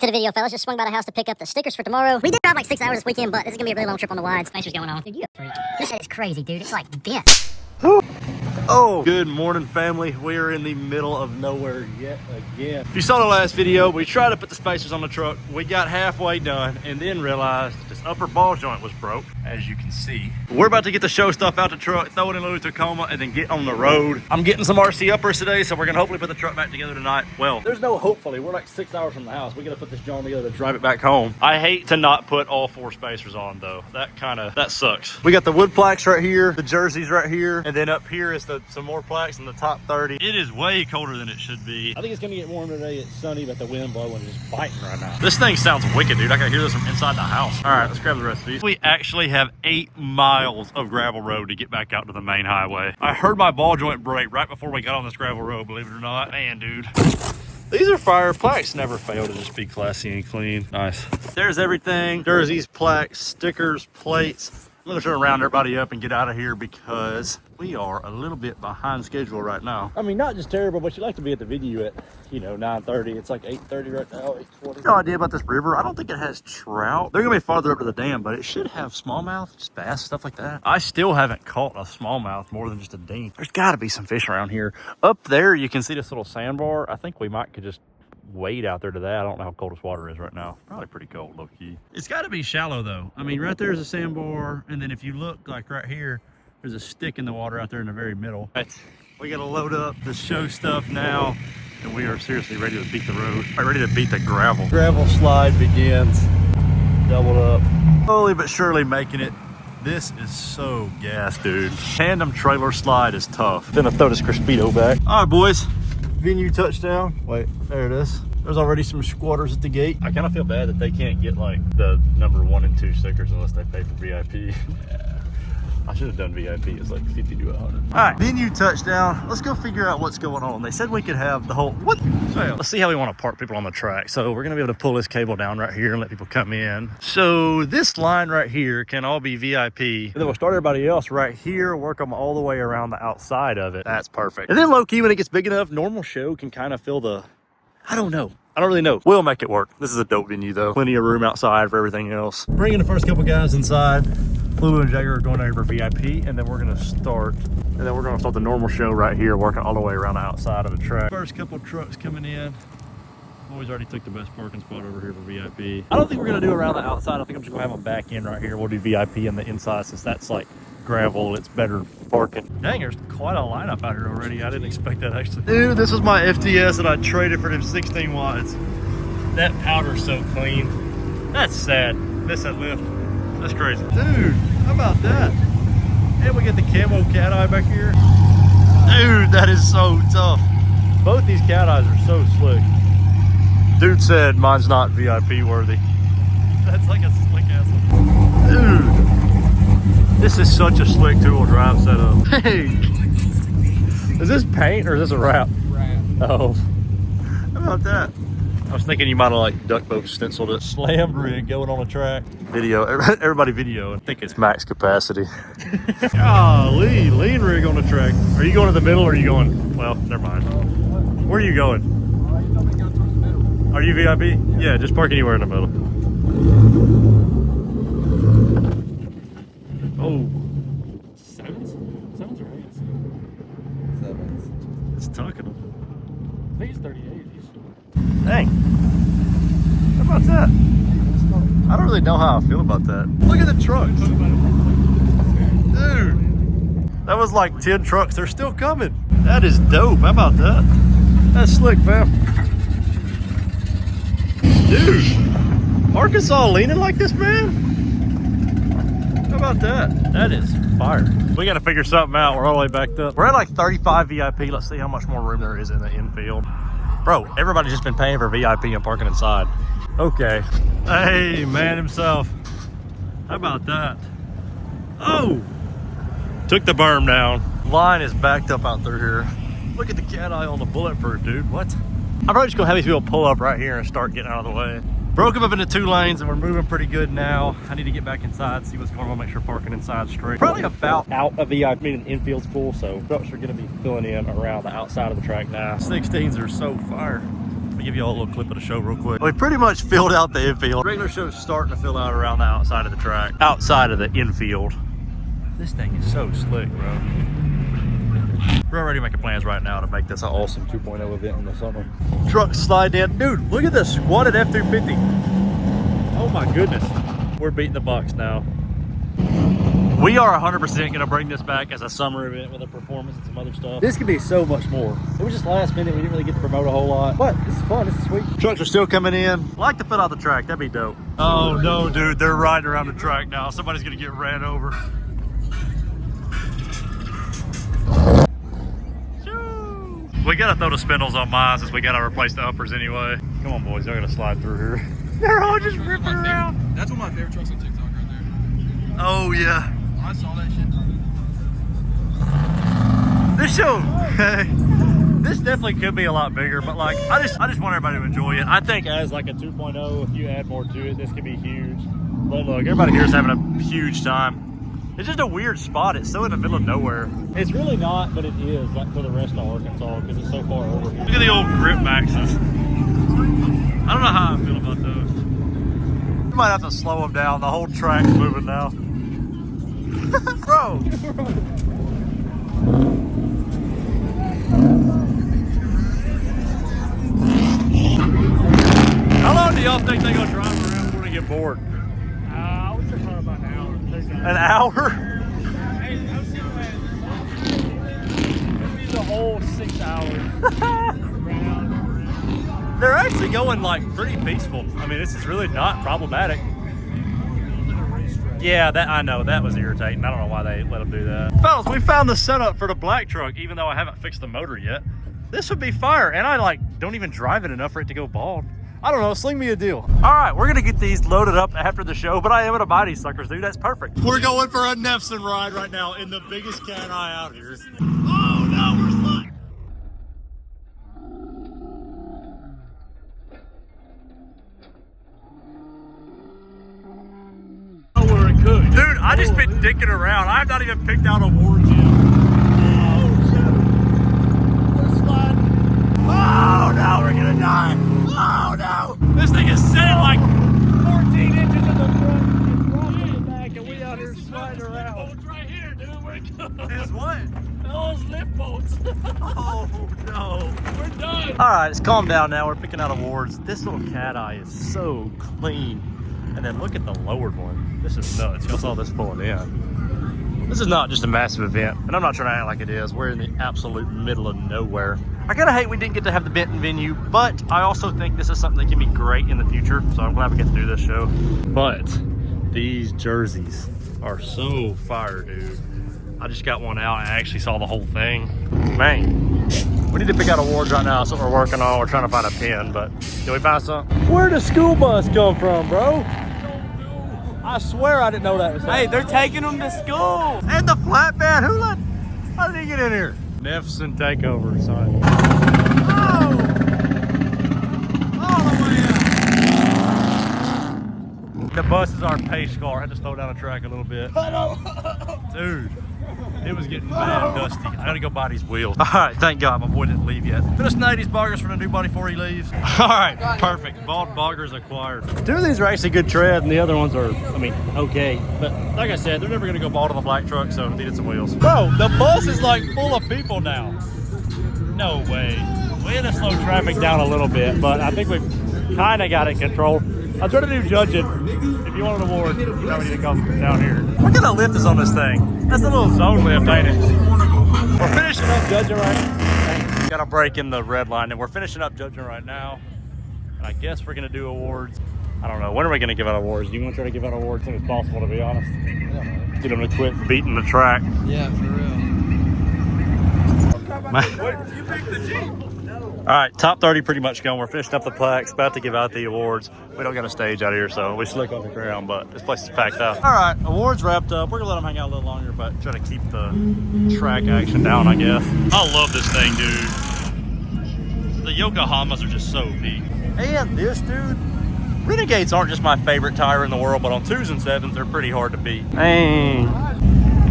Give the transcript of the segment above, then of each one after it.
to the video, fellas. Just swung by the house to pick up the stickers for tomorrow. We did drive like 6 hours this weekend, but this is gonna be a really long trip on the wide. Spacer's going on. Dude, you a freak. This shit is crazy, dude. It's like bent. Oh, good morning, family. We are in the middle of nowhere yet again. If you saw the last video, we tried to put the spacers on the truck. We got halfway done and then realized this upper ball joint was broke, as you can see. We're about to get the show stuff out the truck, throw it in a little Tacoma, and then get on the road. I'm getting some RC uppers today, so we're gonna hopefully put the truck back together tonight. Well, there's no hopefully. We're like 6 hours from the house. We gotta put this joint together to drive it back home. I hate to not put all 4 spacers on though. That sucks. We got the wood plaques right here, the jerseys right here, and then up here is some more plaques in the top 30. It is way colder than it should be. I think it's gonna get warm today. It's sunny, but the wind blowing is just biting right now. This thing sounds wicked, dude. I can hear this from inside the house. All right, let's grab the rest of these. We actually have 8 miles of gravel road to get back out to the main highway. I heard my ball joint break right before we got on this gravel road, believe it or not. Man, dude. These are fire plaques. Never fail to just be classy and clean. Nice. There's everything. Jerseys, plaques, stickers, plates. I'm gonna try to round everybody up and get out of here because we are a little bit behind schedule right now. I mean, not just terrible, but you like to be at the venue at, 9:30. It's like 8:30 right now, 8:20. No idea about this river. I don't think it has trout. They're gonna be farther up to the dam, but it should have smallmouth, just bass, stuff like that. I still haven't caught a smallmouth more than just a dink. There's gotta be some fish around here. Up there, you can see this little sandbar. I think we could just wade out there to that. I don't know how cold this water is right now. Probably pretty cold, low key. It's got to be shallow though. I mean, right there's a sandbar, and then if you look like right here, there's a stick in the water out there in the very middle. Right. We got to load up the show stuff now, and we are seriously ready to beat the road. Ready to beat the gravel. Gravel slide begins. Doubled up. Slowly but surely making it. This is so gas, dude. Tandem trailer slide is tough. Gonna throw this Crispito back. All right, boys. Venue touchdown. Wait, there it is. There's already some squatters at the gate. I kind of feel bad that they can't get like the number 1 and 2 stickers unless they pay for VIP. I should have done VIP. It's like 50 to 100. All right, venue touchdown. Let's go figure out what's going on. They said we could have the whole, let's see how we want to park people on the track. So we're gonna be able to pull this cable down right here and let people come in. So this line right here can all be VIP. And then we'll start everybody else right here, work them all the way around the outside of it. That's perfect. And then low key, when it gets big enough, normal show can kind of fill the, I don't really know. We'll make it work. This is a dope venue though. Plenty of room outside for everything else. Bringing the first couple guys inside. Lulu and Jagger are going over VIP, and then we're gonna start the normal show right here, working all the way around the outside of the track. First couple trucks coming in. Boys already took the best parking spot over here for VIP. I don't think we're gonna do around the outside. I think I'm just gonna have them back in right here. We'll do VIP in the inside since that's like gravel. It's better parking. Dang, there's quite a lineup out here already. I didn't expect that actually. Dude, this is my FTS that I traded for them 16 watts. That powder's so clean. That's sad. Miss that lift. That's crazy. Dude, how about that? And we get the camo cat eye back here. Dude, that is so tough. Both these cat eyes are so slick. Dude said mine's not VIP worthy. That's like a slick ass one. Dude, this is such a slick two-wheel drive setup. Hey, is this paint or is this a wrap? Wrap. Oh, how about that? I was thinking you might have like duck boat stenciled it. Slammed rig going on a track. Video, everybody video. I think it's max capacity. Golly, lean rig on the track. Are you going to the middle or are you going, well, never mind. Where are you going? You told me to go towards the middle. Are you VIP? Yeah, just park anywhere in the middle. Oh. Sevens? Sevens or eights? Sevens. It's tucking them. I think it's 38. Dang. How about that? I don't really know how I feel about that. Look at the trucks. Dude. That was like 10 trucks. They're still coming. That is dope. How about that? That's slick, fam. Dude. Arkansas leaning like this, man? How about that? That is fire. We got to figure something out. We're all the way backed up. We're at like 35 VIP. Let's see how much more room there is in the infield. Bro, everybody's just been paying for VIP and parking inside. Okay. Hey, man himself. How about that? Oh! Took the berm down. Line is backed up out through here. Look at the cat eye on the bulletproof, dude. What? I'm probably just gonna have these people pull up right here and start getting out of the way. Broke them up into 2 lanes and we're moving pretty good now. I need to get back inside, see what's going on, make sure parking inside straight. Probably about out of VIP, I mean infield's full, so trucks are gonna be filling in around the outside of the track now. 16s are so fire. me give you all a little clip of the show real quick. We pretty much filled out the infield. Regular show's starting to fill out around the outside of the track. Outside of the infield. This thing is so slick, bro. We're already making plans right now to make this an awesome 2.0 event in the summer. Truck slide in. Dude, look at this squatted F-250. Oh my goodness. We're beating the Bucks now. We are 100% going to bring this back as a summer event with a performance and some other stuff. This could be so much more. It was just last minute. We didn't really get to promote a whole lot. But this is fun. This is sweet. Trucks are still coming in. I'd like to fill out the track. That'd be dope. Oh, no, dude. They're riding around the track now. Somebody's going to get ran over. We got to throw the spindles on mine since we got to replace the uppers anyway. Come on, boys. They're going to slide through here. They're all just ripping around. That's one of my favorite trucks on TikTok right there. Oh, yeah. I saw that shit. This show, this definitely could be a lot bigger, but like, I just want everybody to enjoy it. I think as like a 2.0, if you add more to it, this could be huge. But look, everybody here is having a huge time. It's just a weird spot. It's so in the middle of nowhere. It's really not, but it is, like for the rest of Arkansas, because it's so far over here. Look at the old grip maxes. I don't know how I feel about those. We might have to slow them down. The whole track's moving now. Bro. How long do y'all think they gonna drive around before they get bored? I would say probably about an hour. An hour? Hey, I was thinking it'd be the whole 6 hours. They're actually going like pretty peaceful. I mean, this is really not problematic. Yeah, that I know. That was irritating. I don't know why they let them do that. Fellas, we found the setup for the black truck, even though I haven't fixed the motor yet. This would be fire, and I like don't even drive it enough for it to go bald. I don't know, sling me a deal. All right, we're gonna get these loaded up after the show, but I am gonna buy these suckers, dude. That's perfect. We're going for a Nefson ride right now in the biggest cat eye out here. Oh no, we're sliding. Dude, I just been dicking around. I've not even picked out awards yet. Oh, shit. We're sliding. Oh, no, we're gonna die. Oh, no. This thing is sitting like 14 inches in the front and 12 in the back, and we out here sliding around. Bolts right here, dude. We're good. Is what? Those lift bolts. Oh, no. We're done. All right, it's calmed down now. We're picking out awards. This little cat eye is so clean. And then look at the lowered one. This is nuts. Y'all saw this pulling in. This is not just a massive event, and I'm not trying to act like it is. We're in the absolute middle of nowhere. I kind of hate we didn't get to have the Benton venue, but I also think this is something that can be great in the future, so I'm glad we get to do this show. But these jerseys are so fire, dude. I just got one out and I actually saw the whole thing. Man, we need to pick out awards right now. That's what we're working on. We're trying to find a pin, but can we find some? Where'd the school bus come from, bro? I swear I didn't know that was happening. Hey, they're taking them to school. And the flatbed, how did he get in here? Nefson takeover, son. Oh! All the way out. The bus is our pace car. I had to slow down the track a little bit. Dude, it was getting bad dusty. I gotta go buy these wheels. All right, thank God my boy didn't leave yet. Finish 80s boggers for the new body before he leaves. All right, perfect. Bald boggers acquired. Two of these are actually good tread, and the other ones are, I mean, okay. But like I said, they're never gonna go bald on the black truck, so needed some wheels. Bro, the bus is like full of people now. No way. We had to slow traffic down a little bit, but I think we've kind of got it controlled. I tried to do judging. If you want an award, you know we need to come down here. Look at the lift is on this thing. That's a little zone lift, ain't it? We're finishing up judging right now. Got a break in the red line, and we're finishing up judging right now. And I guess we're gonna do awards. I don't know. When are we gonna give out awards? Do you want to try to give out awards as soon as possible, to be honest? Yeah. Get them to quit beating the track. Yeah, for real. You picked the Jeep. All right, top 30 pretty much gone. We're finishing up the plaques, about to give out the awards. We don't got a stage out here, so we slick on the ground, but this place is packed out. All right, awards wrapped up. We're gonna let them hang out a little longer, but try to keep the track action down, I guess. I love this thing, dude. The Yokohamas are just so peak. And this, dude, Renegades aren't just my favorite tire in the world, but on 2s and 7s, they're pretty hard to beat. Dang.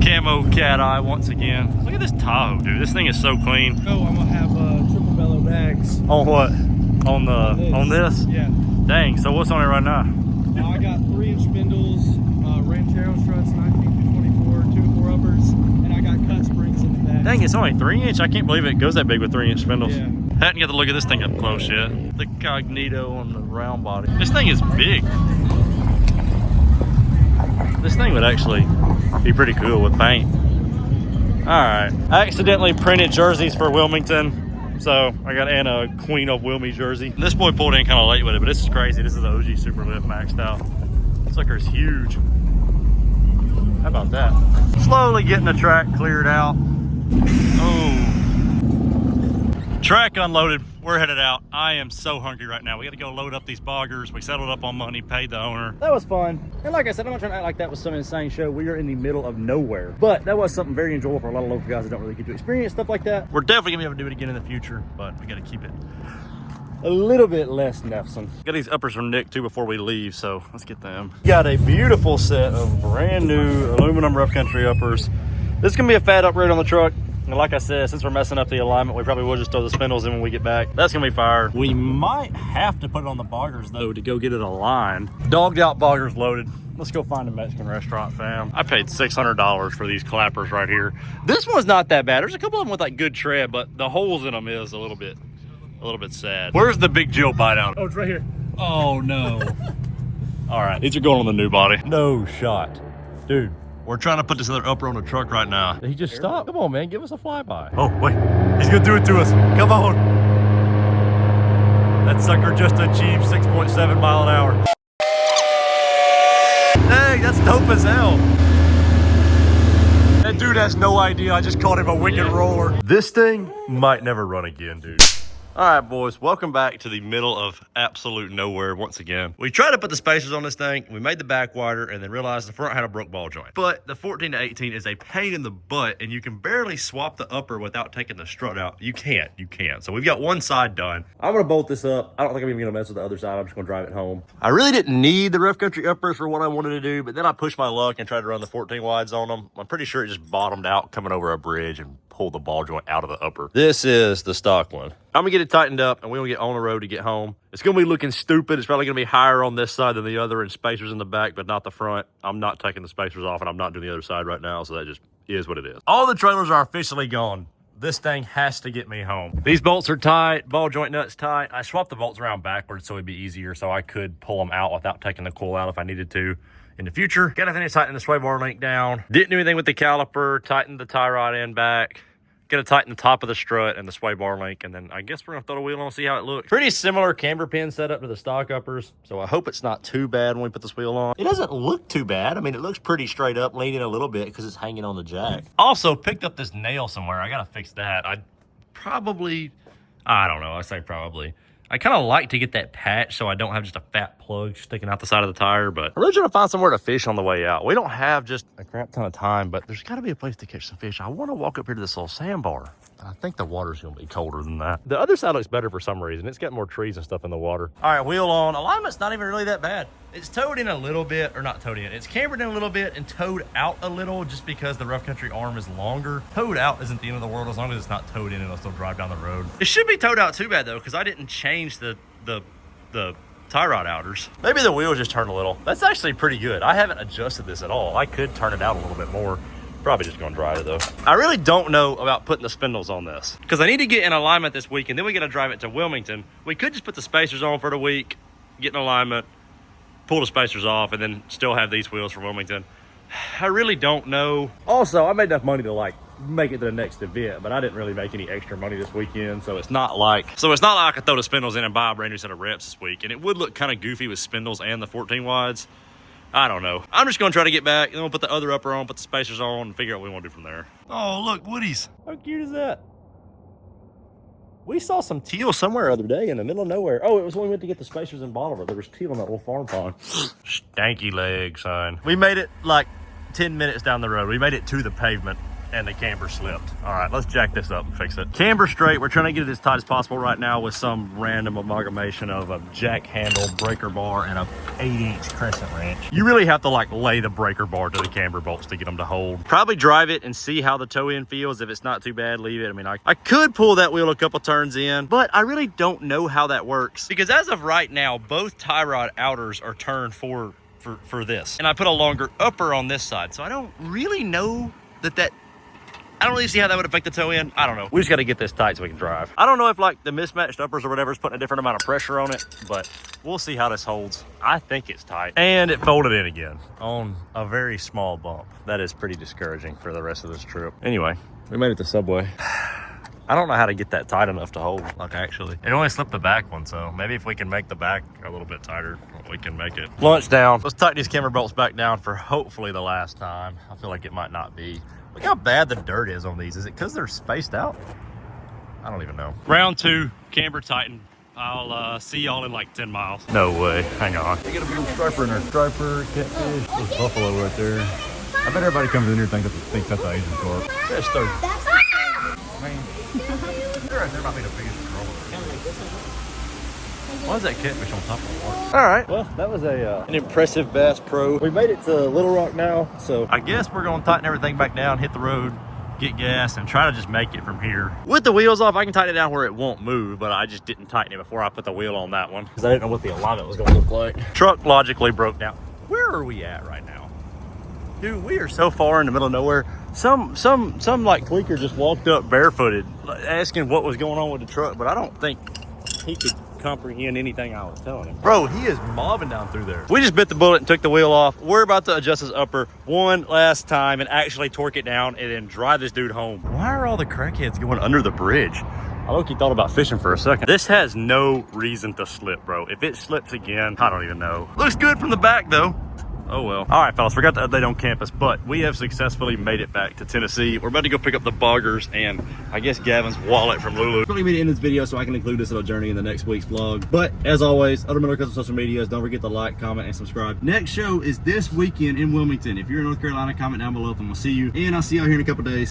Camo cat eye once again. Look at this Tahoe, dude. This thing is so clean. Oh, I'm gonna have triple bellow bags. On what? On this? Yeah. Dang, so what's on it right now? I got 3-inch spindles, Ranchero struts, 19-24, 2-4 uppers, and I got cut springs in the back. Dang, it's only 3-inch. I can't believe it goes that big with 3-inch spindles. Yeah. Hadn't got to look at this thing up close yet. The Cognito on the round body. This thing is big. This thing would actually be pretty cool with paint. All right, I accidentally printed jerseys for Wilmington, so I got Anna Queen of Wilmy jersey. This boy pulled in kind of late with it, but this is crazy. This is the OG Super Lift maxed out. Sucker's huge. How about that? Slowly getting the track cleared out. Oh. Track unloaded. We're headed out. I am so hungry right now. We got to go load up these boggers. We settled up on money, paid the owner. That was fun. And like I said, I'm not trying to act like that was some insane show. We are in the middle of nowhere. But that was something very enjoyable for a lot of local guys that don't really get to experience stuff like that. We're definitely going to be able to do it again in the future, but we got to keep it a little bit less Nefson. Got these uppers from Nick too before we leave, so let's get them. Got a beautiful set of brand new aluminum rough country uppers. This is going to be a fat upgrade on the truck. And like I said, since we're messing up the alignment, we probably will just throw the spindles in when we get back. That's gonna be fire. We might have to put it on the boggers though to go get it aligned. Dogged out boggers loaded. Let's go find a Mexican restaurant, fam. I paid $600 for these clappers right here. This one's not that bad. There's a couple of them with like good tread, but the holes in them is a little bit sad. Where's the Big Jill bite out? Oh, it's right here. Oh no. All right, these are going on the new body. No shot. Dude. We're trying to put this other upper on the truck right now. Did he just stop? Come on, man. Give us a flyby. Oh, wait. He's going to do it to us. Come on. That sucker just achieved 6.7 mile an hour. Dang, that's dope as hell. That dude has no idea. I just called him a wicked roller. This thing might never run again, dude. All right, boys, welcome back to the middle of absolute nowhere once again. We tried to put the spacers on this thing. We made the back wider and then realized the front had a broke ball joint. But the 14 to 18 is a pain in the butt, and you can barely swap the upper without taking the strut out. You can't. So we've got one side done. I'm going to bolt this up. I don't think I'm even going to mess with the other side. I'm just going to drive it home. I really didn't need the rough country uppers for what I wanted to do, but then I pushed my luck and tried to run the 14 wides on them. I'm pretty sure it just bottomed out coming over a bridge and pulled the ball joint out of the upper. This is the stock one. I'm gonna get it tightened up and we're gonna get on the road to get home. It's gonna be looking stupid. It's probably gonna be higher on this side than the other and spacers in the back, but not the front. I'm not taking the spacers off and I'm not doing the other side right now, so that just is what it is. All the trailers are officially gone. This thing has to get me home. These bolts are tight, ball joint nuts tight. I swapped the bolts around backwards so it'd be easier so I could pull them out without taking the coil out if I needed to in the future. Gotta finish tightening the sway bar link down. Didn't do anything with the caliper, tightened the tie rod end back. Gonna tighten the top of the strut and the sway bar link, and then I guess we're gonna throw the wheel on and see how it looks. Pretty similar camber pin setup to the stock uppers, so I hope it's not too bad when we put this wheel on. It doesn't look too bad. I mean, it looks pretty straight up, leaning a little bit because it's hanging on the jack. Also, picked up this nail somewhere. I gotta fix that. I don't know, I say probably. I kind of like to get that patch so I don't have just a fat plug sticking out the side of the tire, but I'm really trying to find somewhere to fish on the way out. We don't have just a crap ton of time, but there's got to be a place to catch some fish. I want to walk up here to this little sandbar. I think the water's going to be colder than that. The other side looks better for some reason. It's got more trees and stuff in the water. All right, wheel on. Alignment's not even really that bad. It's towed in a little bit, or not towed in. It's cambered in a little bit and towed out a little just because the rough country arm is longer. Towed out isn't the end of the world as long as it's not towed in and it'll still drive down the road. It should be towed out too bad though because I didn't change the tie rod outers. Maybe the wheels just turned a little. That's actually pretty good. I haven't adjusted this at all. I could turn it out a little bit more. Probably just gonna drive it though. I really don't know about putting the spindles on this because I need to get in alignment this week and then we gotta drive it to Wilmington. We could just put the spacers on for the week, get in alignment, pull the spacers off, and then still have these wheels for Wilmington. I really don't know. Also, I made enough money to like make it to the next event, but I didn't really make any extra money this weekend, so it's not like I could throw the spindles in and buy a brand new set of reps this week, and it would look kind of goofy with spindles and the 14 wides. I don't know. I'm just gonna try to get back, then we'll put the other upper on, put the spacers on, and figure out what we want to do from there. Oh, look, Woody's. How cute is that? We saw some teal somewhere the other day in the middle of nowhere. Oh, it was when we went to get the spacers in Bolivar. There was teal in that little farm pond. Stanky leg, son. We made it like 10 minutes down the road. We made it to the pavement. and the camber slipped. All right, let's jack this up and fix it. Camber straight. We're trying to get it as tight as possible right now with some random amalgamation of a jack handle, breaker bar, and a 8-inch crescent wrench. You really have to like lay the breaker bar to the camber bolts to get them to hold. Probably drive it and see how the toe end feels. If it's not too bad, leave it. I mean, I could pull that wheel a couple turns in, but I really don't know how that works, because as of right now, both tie rod outers are turned for this, and I put a longer upper on this side, so I don't really know that I don't really see how that would affect the toe end. I don't know. We just got to get this tight so we can drive. I don't know if like the mismatched uppers or whatever is putting a different amount of pressure on it, but we'll see how this holds. I think it's tight. And it folded in again on a very small bump. That is pretty discouraging for the rest of this trip. Anyway, we made it to Subway. I don't know how to get that tight enough to hold, like actually. It only slipped the back one, so maybe if we can make the back a little bit tighter, we can make it. Lunch down. Let's tighten these camber bolts back down for hopefully the last time. I feel like it might not be. Look how bad the dirt is on these. Is it because they're spaced out? I don't even know. Round 2, camber tightened. I'll see y'all in like 10 miles. No way, hang on. We got a big old striper in there. Striper, catfish, there's buffalo right there. I bet everybody comes in here and thinks that's an Asian carp. That's 30. I mean, they're right there might be the biggest troll. Why is that catfish on top of the water? All right, well, that was an impressive Bass Pro. We made it to Little Rock now, so I guess we're gonna tighten everything back down, hit the road, get gas, and try to just make it from here. With the wheels off, I can tighten it down where it won't move, but I just didn't tighten it before I put the wheel on that one because I didn't know what the alignment was gonna look like. Truck logically broke down. Where are we at right now? Dude, we are so far in the middle of nowhere. Some like cliquer just walked up barefooted asking what was going on with the truck, but I don't think he could comprehend anything I was telling him. Bro, he is mobbing down through there. We just bit the bullet and took the wheel off. We're about to adjust his upper one last time and actually torque it down and then drive this dude home. Why are all the crackheads going under the bridge? I low-key thought about fishing for a second. This has no reason to slip, bro. If it slips again, I don't even know. Looks good from the back though. Oh well. All right, fellas, forgot the update on campus, but we have successfully made it back to Tennessee. We're about to go pick up the boggers and I guess Gavin's wallet from Lulu. Probably to end this video so I can include this little journey in the next week's vlog. But as always, other middle on social medias, don't forget to like, comment, and subscribe. Next show is this weekend in Wilmington. If you're in North Carolina, comment down below and we'll see you. And I'll see y'all here in a couple days.